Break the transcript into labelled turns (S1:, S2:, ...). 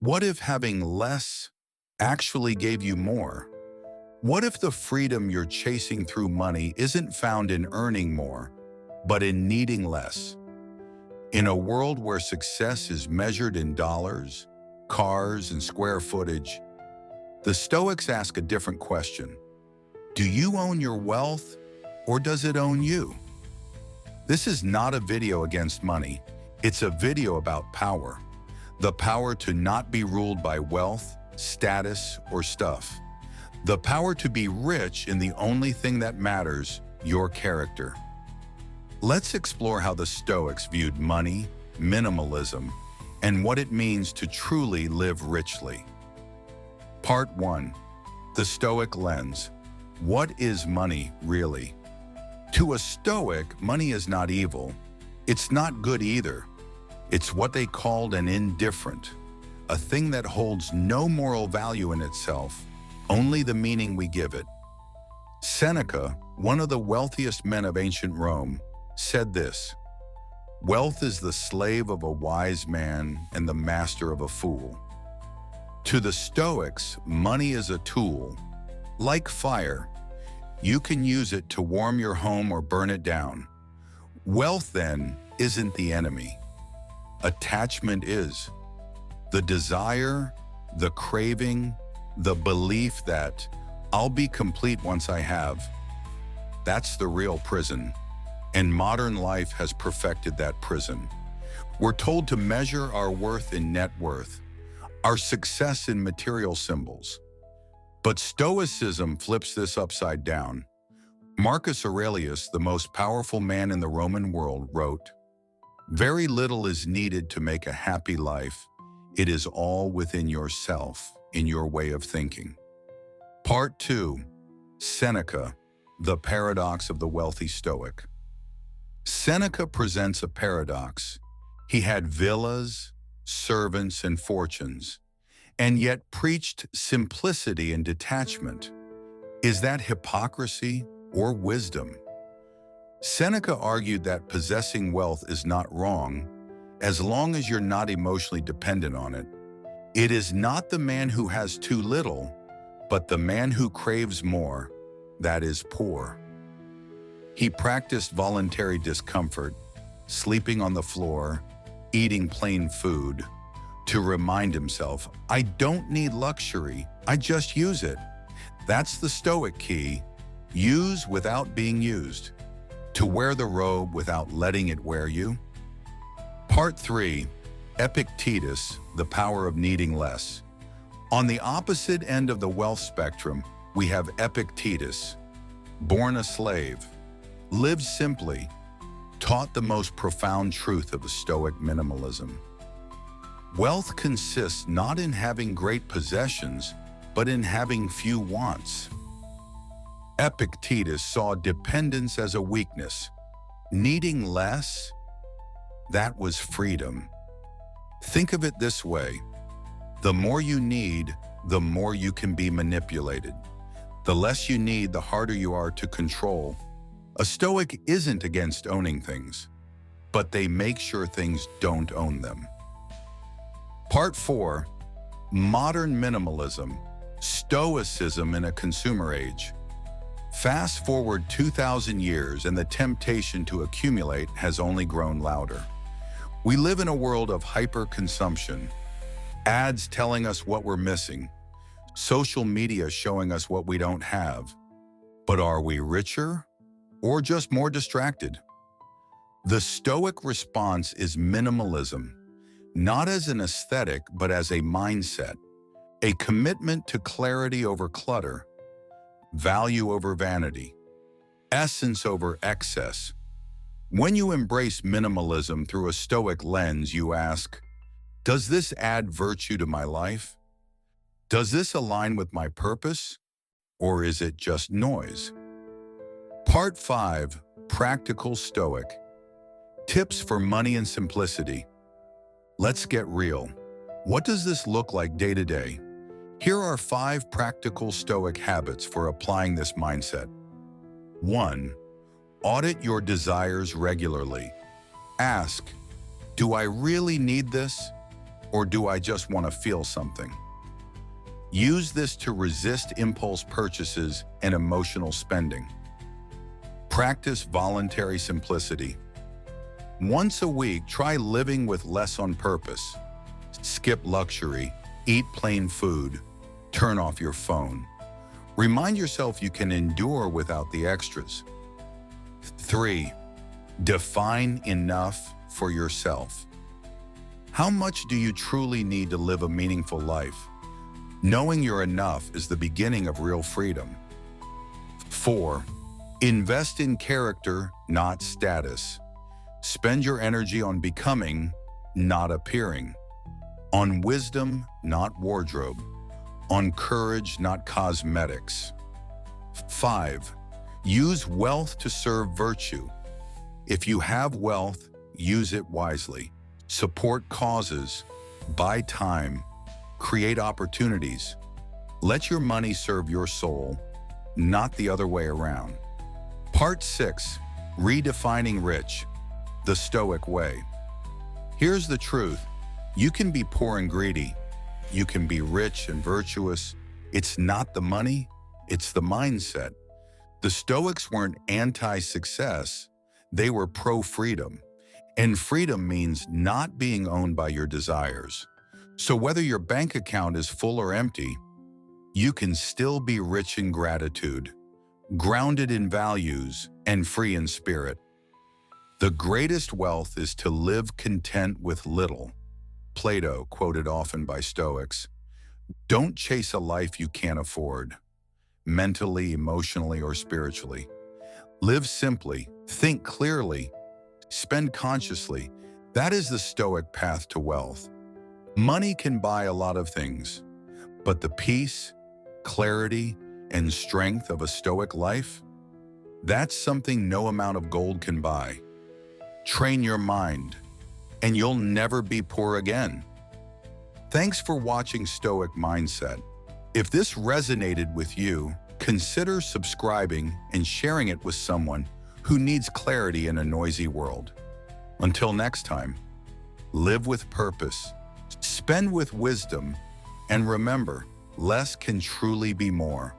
S1: What if having less actually gave you more? What if the freedom you're chasing through money isn't found in earning more, but in needing less? In a world where success is measured in dollars, cars, and square footage, the Stoics ask a different question. Do you own your wealth, or does it own you? This is not a video against money. It's a video about power. The power to not be ruled by wealth, status, or stuff. The power to be rich in the only thing that matters, your character. Let's explore how the Stoics viewed money, minimalism, and what it means to truly live richly. Part 1. The Stoic Lens. What is money really? To a Stoic, money is not evil. It's not good either. It's what they called an indifferent, a thing that holds no moral value in itself, only the meaning we give it. Seneca, one of the wealthiest men of ancient Rome, said this: "Wealth is the slave of a wise man and the master of a fool." To the Stoics, money is a tool. Like fire, you can use it to warm your home or burn it down. Wealth, then, isn't the enemy. Attachment is. The desire, the craving, the belief that I'll be complete once I have. That's the real prison. And modern life has perfected that prison. We're told to measure our worth in net worth, our success in material symbols. But Stoicism flips this upside down. Marcus Aurelius, the most powerful man in the Roman world, wrote, "Very little is needed to make a happy life. It is all within yourself, in your way of thinking." Part 2. Seneca, the paradox of the wealthy Stoic. Seneca presents a paradox. He had villas, servants, and fortunes, and yet preached simplicity and detachment. Is that hypocrisy or wisdom? Seneca argued that possessing wealth is not wrong, as long as you're not emotionally dependent on it. It is not the man who has too little, but the man who craves more, that is poor. He practiced voluntary discomfort, sleeping on the floor, eating plain food, to remind himself, I don't need luxury, I just use it. That's the Stoic key. Use without being used. To wear the robe without letting it wear you. Part 3. Epictetus, the power of needing less. On the opposite end of the wealth spectrum, we have Epictetus, born a slave, lived simply, taught the most profound truth of the Stoic minimalism. Wealth consists not in having great possessions, but in having few wants. Epictetus saw dependence as a weakness. Needing less, that was freedom. Think of it this way. The more you need, the more you can be manipulated. The less you need, the harder you are to control. A Stoic isn't against owning things, but they make sure things don't own them. Part 4. Modern minimalism, Stoicism in a consumer age. Fast forward 2,000 years and the temptation to accumulate has only grown louder. We live in a world of hyper-consumption, ads telling us what we're missing, social media showing us what we don't have. But are we richer or just more distracted? The Stoic response is minimalism, not as an aesthetic, but as a mindset, a commitment to clarity over clutter, value over vanity, essence over excess. When you embrace minimalism through a Stoic lens, you ask, does this add virtue to my life? Does this align with my purpose? Or is it just noise? Part 5. Practical Stoic. Tips for money and simplicity. Let's get real. What does this look like day to day? Here are 5 practical Stoic habits for applying this mindset. 1. Audit your desires regularly. Ask, do I really need this? or do I just want to feel something? Use this to resist impulse purchases and emotional spending. Practice voluntary simplicity. Once a week, try living with less on purpose. Skip luxury, eat plain food, turn off your phone. Remind yourself you can endure without the extras. 3. Define enough for yourself. How much do you truly need to live a meaningful life? Knowing you're enough is the beginning of real freedom. 4. Invest in character, not status. Spend your energy on becoming, not appearing. On wisdom, not wardrobe. On courage, not cosmetics. 5. Use wealth to serve virtue. If you have wealth, use it wisely. Support causes, buy time, create opportunities. Let your money serve your soul, not the other way around. Part 6. Redefining rich, the Stoic way. Here's the truth. You can be poor and greedy. You can be rich and virtuous. It's not the money, it's the mindset. The Stoics weren't anti-success, they were pro-freedom. And freedom means not being owned by your desires. So whether your bank account is full or empty, you can still be rich in gratitude, grounded in values, and free in spirit. The greatest wealth is to live content with little. Plato, quoted often by Stoics. Don't chase a life you can't afford, mentally, emotionally, or spiritually. Live simply, think clearly, spend consciously. That is the Stoic path to wealth. Money can buy a lot of things, but the peace, clarity, and strength of a Stoic life, that's something no amount of gold can buy. Train your mind, and you'll never be poor again. Thanks for watching Stoic Mindset. If this resonated with you, consider subscribing and sharing it with someone who needs clarity in a noisy world. Until next time, live with purpose, spend with wisdom, and remember, less can truly be more.